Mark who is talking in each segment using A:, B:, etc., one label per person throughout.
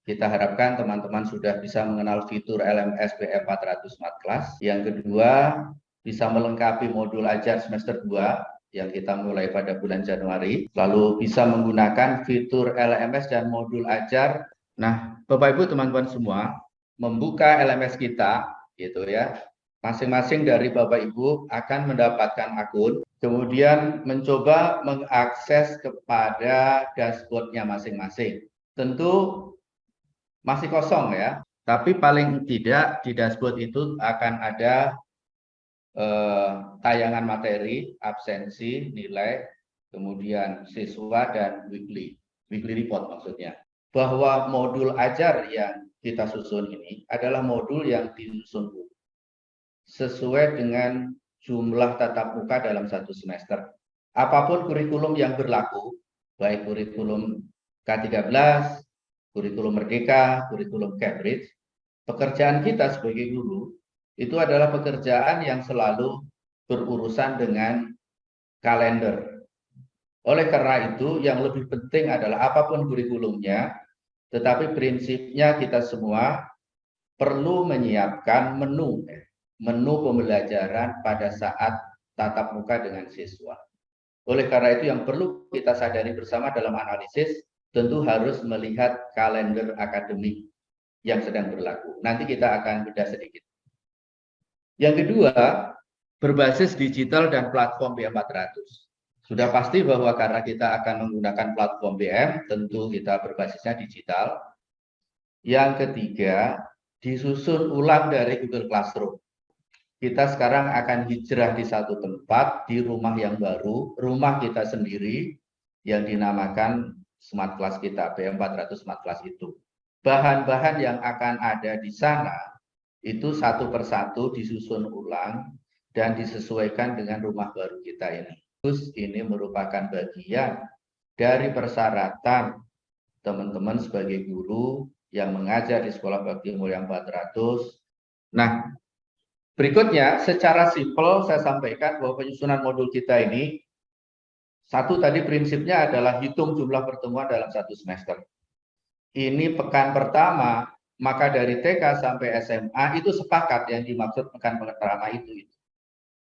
A: Kita harapkan teman-teman sudah bisa mengenal fitur LMS BM400 Smart Class. Yang kedua, bisa melengkapi modul ajar semester 2 yang kita mulai pada bulan Januari. Lalu bisa menggunakan fitur LMS dan modul ajar. Nah, Bapak Ibu teman-teman semua, membuka LMS kita gitu ya. Masing-masing dari Bapak Ibu akan mendapatkan akun, kemudian mencoba mengakses kepada dashboard-nya masing-masing. Tentu masih kosong ya, tapi paling tidak di dashboard itu akan ada tayangan materi, absensi, nilai, kemudian siswa, dan weekly report maksudnya. Bahwa modul ajar yang kita susun ini adalah modul yang disusun sesuai dengan jumlah tatap muka dalam satu semester. Apapun kurikulum yang berlaku, baik kurikulum K13, kurikulum Merdeka, kurikulum Cambridge, pekerjaan kita sebagai guru itu adalah pekerjaan yang selalu berurusan dengan kalender. Oleh karena itu, yang lebih penting adalah apapun kurikulumnya, tetapi prinsipnya kita semua perlu menyiapkan menu pembelajaran pada saat tatap muka dengan siswa. Oleh karena itu, yang perlu kita sadari bersama dalam analisis, tentu harus melihat kalender akademik yang sedang berlaku. Nanti kita akan bedah sedikit. Yang kedua, berbasis digital dan platform BM400. Sudah pasti bahwa karena kita akan menggunakan platform BM, tentu kita berbasisnya digital. Yang ketiga, disusun ulang dari Google Classroom. Kita sekarang akan hijrah di satu tempat, di rumah yang baru, rumah kita sendiri, yang dinamakan Smart Class kita, BM400 Smart Class itu. Bahan-bahan yang akan ada di sana, itu satu persatu disusun ulang, dan disesuaikan dengan rumah baru kita ini. Terus ini merupakan bagian dari persyaratan teman-teman sebagai guru yang mengajar di Sekolah Bakti Mulia 400. Nah, berikutnya, secara simpel saya sampaikan bahwa penyusunan modul kita ini, satu tadi prinsipnya adalah hitung jumlah pertemuan dalam satu semester. Ini pekan pertama, maka dari TK sampai SMA itu sepakat yang dimaksud pekan pertama itu.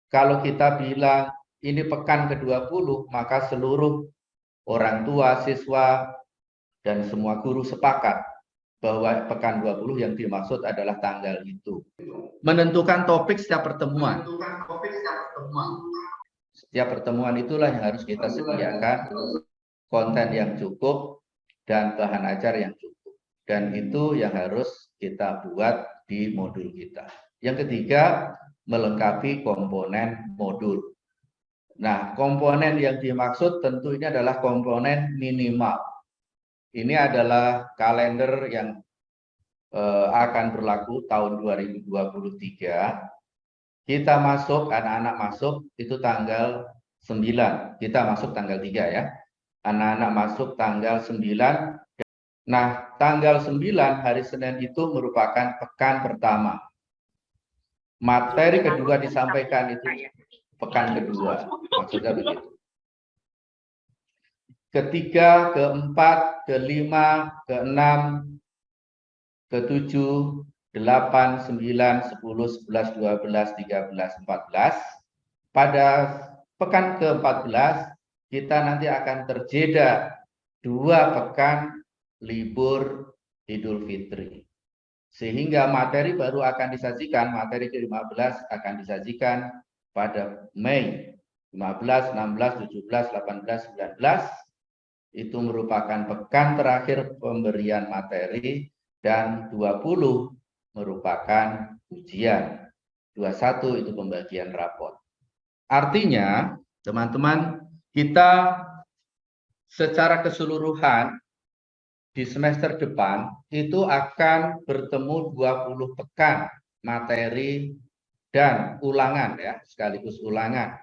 A: Kalau kita bilang ini pekan ke-20, maka seluruh orang tua, siswa, dan semua guru sepakat bahwa pekan 20 yang dimaksud adalah tanggal itu. Menentukan topik setiap pertemuan. Setiap pertemuan itulah yang harus kita sediakan, konten yang cukup, dan bahan ajar yang cukup. Dan itu yang harus kita buat di modul kita. Yang ketiga, melengkapi komponen modul. Nah, komponen yang dimaksud tentu ini adalah komponen minimal. Ini adalah kalender yang akan berlaku tahun 2023. Kita masuk, anak-anak masuk itu tanggal 9. Kita masuk tanggal 3 ya. Anak-anak masuk tanggal 9. Nah, tanggal 9 hari Senin itu merupakan pekan pertama. Materi kedua disampaikan itu pekan kedua. Maksudnya begitu. Ketiga, keempat, kelima, keenam, ke-7, 8, 9, 10, 11, 12, 13, 14. Pada pekan ke-14, kita nanti akan terjeda 2 pekan libur Idul Fitri. Sehingga materi baru akan disajikan, materi ke-15 akan disajikan pada Mei 15, 16, 17, 18, 19. Itu merupakan pekan terakhir pemberian materi, dan 20 merupakan ujian. 21 itu pembagian rapor. Artinya, teman-teman, kita secara keseluruhan di semester depan itu akan bertemu 20 pekan materi dan ulangan ya, sekaligus ulangan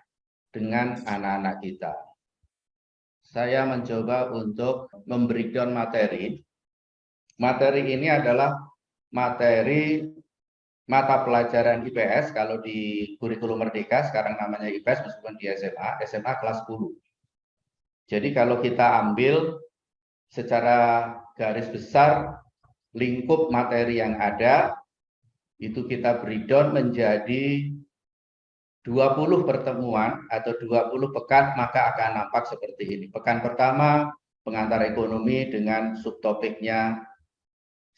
A: dengan anak-anak kita. Saya mencoba untuk membreakdown materi. Materi ini adalah materi mata pelajaran IPS, kalau di kurikulum Merdeka sekarang namanya IPS meskipun di SMA kelas 10. Jadi kalau kita ambil secara garis besar lingkup materi yang ada, itu kita breakdown menjadi 20 pertemuan atau 20 pekan, maka akan nampak seperti ini. Pekan pertama, pengantar ekonomi dengan subtopiknya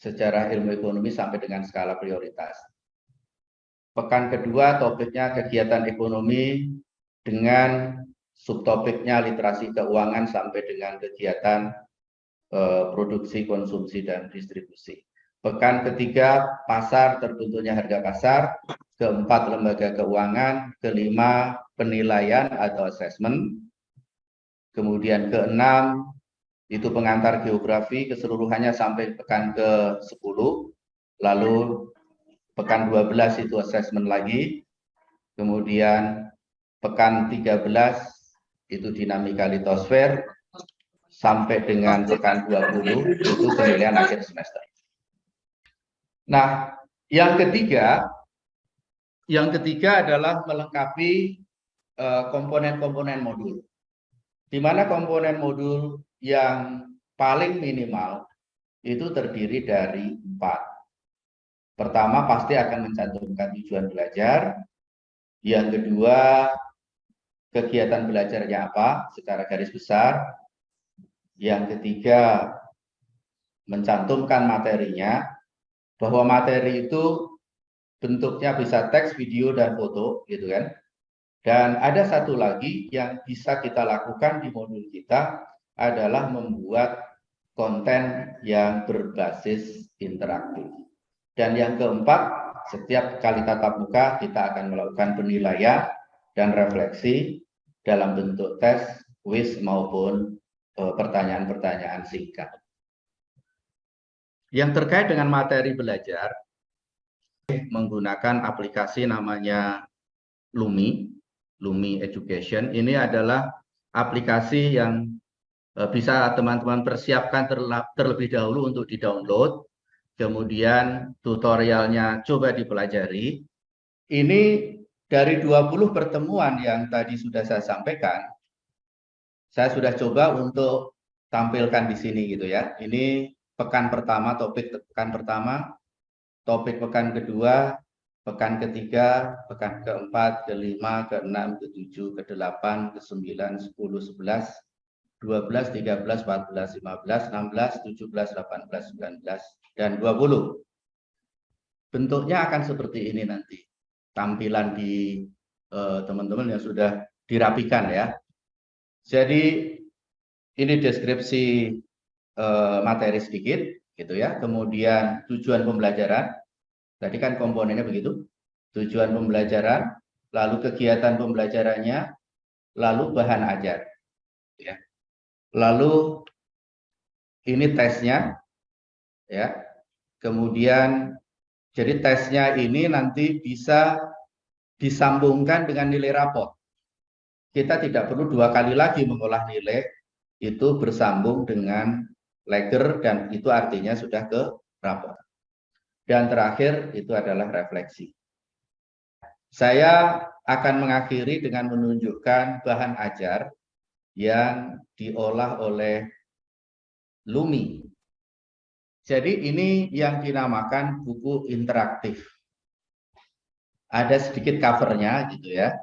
A: sejarah ilmu ekonomi sampai dengan skala prioritas. Pekan kedua, topiknya kegiatan ekonomi dengan subtopiknya literasi keuangan sampai dengan kegiatan produksi, konsumsi, dan distribusi. Pekan ketiga, pasar, terbentuknya harga pasar. Keempat, lembaga keuangan. Kelima, penilaian atau assessment. Kemudian keenam, itu pengantar geografi, keseluruhannya sampai pekan ke-10. Lalu pekan 12 itu assessment lagi. Kemudian pekan 13 itu dinamika litosfer. Sampai dengan pekan 20 itu penilaian akhir semester. Nah, yang ketiga adalah melengkapi komponen-komponen modul. Di mana komponen modul yang paling minimal itu terdiri dari 4. Pertama, pasti akan mencantumkan tujuan belajar. Yang kedua, kegiatan belajarnya apa secara garis besar. Yang ketiga, mencantumkan materinya, bahwa materi itu bentuknya bisa teks, video, dan foto, gitu kan. Dan ada satu lagi yang bisa kita lakukan di modul kita adalah membuat konten yang berbasis interaktif. Dan yang keempat, setiap kali tatap muka kita akan melakukan penilaian dan refleksi dalam bentuk tes, kuis, maupun pertanyaan-pertanyaan singkat. Yang terkait dengan materi belajar, menggunakan aplikasi namanya Lumi Education. Ini adalah aplikasi yang bisa teman-teman persiapkan terlebih dahulu untuk di-download. Kemudian tutorialnya coba dipelajari. Ini dari 20 pertemuan yang tadi sudah saya sampaikan, saya sudah coba untuk tampilkan di sini gitu ya. Ini pekan pertama, topik pekan pertama, topik pekan kedua, pekan ketiga, pekan keempat, kelima, keenam, ketujuh, kedelapan, kesembilan, 10, 11, 12, 13, 14, 15, 16, 17, 18, 19, dan 20. Bentuknya akan seperti ini nanti. Tampilan di teman-teman yang sudah dirapikan ya. Jadi ini deskripsi materi sedikit gitu ya. Kemudian tujuan pembelajaran. Tadi kan komponennya begitu. Tujuan pembelajaran, lalu kegiatan pembelajarannya, lalu bahan ajar. Ya. Lalu ini tesnya, ya. Kemudian jadi tesnya ini nanti bisa disambungkan dengan nilai rapot. Kita tidak perlu 2 kali lagi mengolah nilai, itu bersambung dengan Lager dan itu artinya sudah ke rapot. Dan terakhir itu adalah refleksi. Saya akan mengakhiri dengan menunjukkan bahan ajar yang diolah oleh Lumi. Jadi ini yang dinamakan buku interaktif. Ada sedikit covernya gitu ya.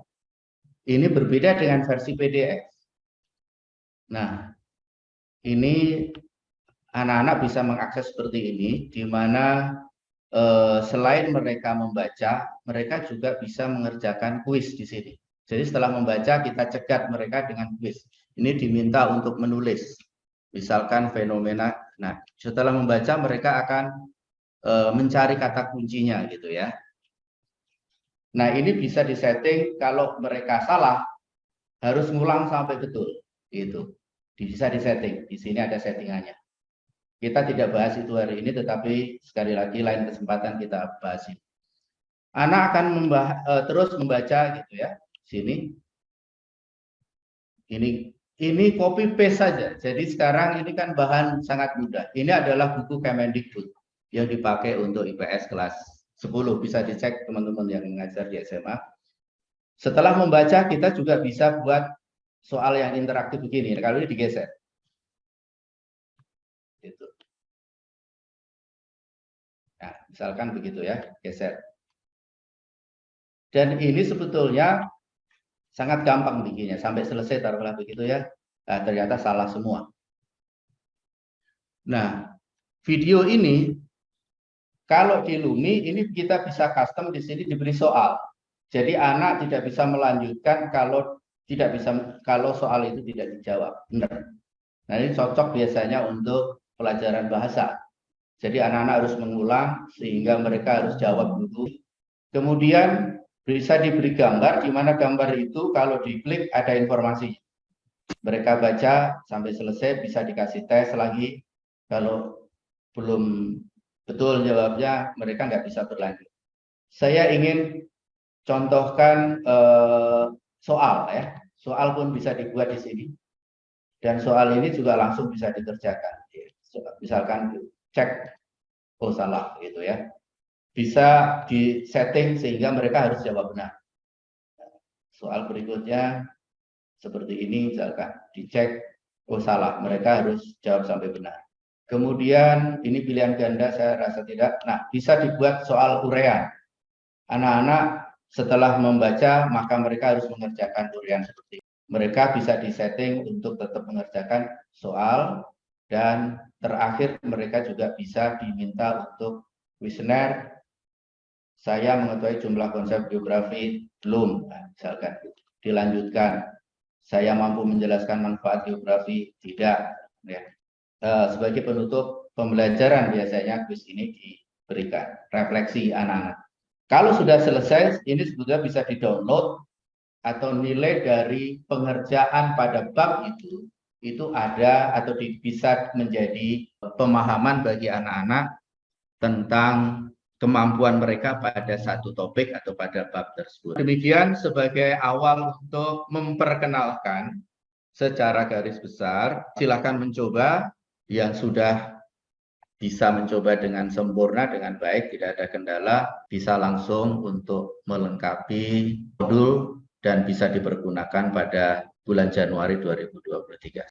A: Ini berbeda dengan versi PDF. Nah, ini anak-anak bisa mengakses seperti ini, di mana selain mereka membaca, mereka juga bisa mengerjakan kuis di sini. Jadi setelah membaca, kita cegat mereka dengan kuis. Ini diminta untuk menulis. Misalkan fenomena. Nah, setelah membaca, mereka akan mencari kata kuncinya gitu ya. Nah, ini bisa disetting kalau mereka salah, harus ngulang sampai betul. Itu bisa disetting. Di sini ada settingannya. Kita tidak bahas itu hari ini, tetapi sekali lagi lain kesempatan kita bahas ini. Anak akan terus membaca gitu ya. Sini. Ini copy paste saja. Jadi sekarang ini kan bahan sangat mudah. Ini adalah buku Kemendikbud yang dipakai untuk IPS kelas 10. Bisa dicek teman-teman yang mengajar di SMA. Setelah membaca, kita juga bisa buat soal yang interaktif begini. Kalau ini digeser. Gitu. Nah, misalkan begitu ya, geser. Dan ini sebetulnya sangat gampang bikinnya, sampai selesai taruhlah begitu ya. Nah, ternyata salah semua. Nah, video ini kalau di Lumi ini kita bisa custom di sini diberi soal. Jadi anak tidak bisa melanjutkan kalau soal itu tidak dijawab. Benar. Nah, ini cocok biasanya untuk pelajaran bahasa. Jadi anak-anak harus mengulang sehingga mereka harus jawab dulu. Kemudian bisa diberi gambar, di mana gambar itu kalau diklik ada informasi. Mereka baca sampai selesai, bisa dikasih tes lagi. Kalau belum betul jawabnya, mereka nggak bisa berlanjut. Saya ingin contohkan soal ya. Soal pun bisa dibuat di sini. Dan soal ini juga langsung bisa dikerjakan. Misalkan cek, oh salah gitu ya. Bisa disetting sehingga mereka harus jawab benar. Soal berikutnya seperti ini, misalkan dicek, oh salah, mereka harus jawab sampai benar. Kemudian ini pilihan ganda, saya rasa tidak. Nah, bisa dibuat soal urean. Anak-anak setelah membaca, maka mereka harus mengerjakan urean seperti ini. Mereka bisa disetting untuk tetap mengerjakan soal, dan terakhir mereka juga bisa diminta untuk kuesioner. Saya mengetahui jumlah konsep geografi belum, misalkan dilanjutkan. Saya mampu menjelaskan manfaat geografi tidak. Ya. Sebagai penutup pembelajaran biasanya kuis ini diberikan refleksi anak-anak. Kalau sudah selesai, ini sebetulnya bisa di-download atau nilai dari pengerjaan pada bab itu ada atau bisa menjadi pemahaman bagi anak-anak tentang kemampuan mereka pada satu topik atau pada bab tersebut. Demikian sebagai awal untuk memperkenalkan secara garis besar. Silakan mencoba yang sudah bisa mencoba dengan sempurna, dengan baik, tidak ada kendala, bisa langsung untuk melengkapi modul dan bisa dipergunakan pada bulan Januari 2023.